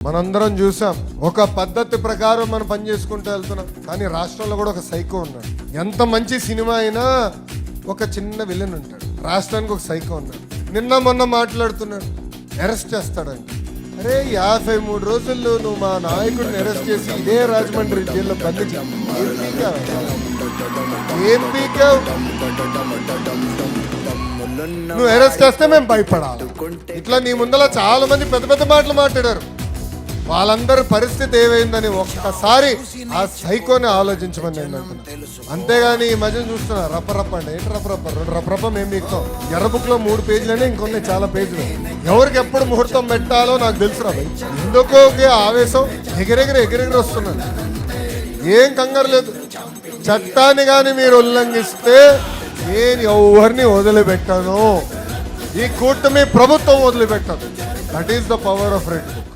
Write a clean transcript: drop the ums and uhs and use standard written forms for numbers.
మనందరం చూసాం, ఒక పద్ధతి ప్రకారం మనం పని చేసుకుంటూ వెళ్తున్నాం. కానీ రాష్ట్రంలో కూడా ఒక సైకో ఉన్నాడు. ఎంత మంచి సినిమా అయినా ఒక చిన్న విలన్ ఉంటాడు. రాష్ట్రానికి ఒక సైకో ఉన్నాడు. నిన్న మొన్న మాట్లాడుతున్నాడు, అరెస్ట్ చేస్తాడంట. అరే 53 రోజుల్లో నువ్వు మా నాయకుడిని అరెస్ట్ చేసి ఇదే రాజమండ్రి జైల్లో బంధించావు. ఏం పీకావు? నువ్వు అరెస్ట్ చేస్తే మేము భయపడాలి. ఇట్లా నీ ముందర చాలా మంది పెద్ద పెద్ద మాటలు మాట్లాడారు. వాళ్ళందరి పరిస్థితి ఏమైందని ఒక్కసారి ఆ సైకోని ఆలోచించమని నేను అంటున్నాను. అంతేగాని ఈ మధ్య చూస్తున్నా రప్పరప్ప అంటే ఏంటి రప్పరప్ప, 2 రప్పరప్ప మేము మీకు ఎర్ర బుక్లో 3 పేజీలనే ఇంకొన్ని చాలా పేజీలు. ఎవరికి ఎప్పుడు ముహూర్తం పెట్టాలో నాకు తెలుసు రా. ఎందుకో ఆవేశం ఎగిరెగిరి వస్తున్నాను. ఏం కంగారు లేదు. చట్టాన్ని కానీ మీరు ఉల్లంఘిస్తే నేను ఎవరిని వదిలిపెట్టాను. ఈ కూటమి ప్రభుత్వం వదిలిపెట్టదు. That is the power of red book.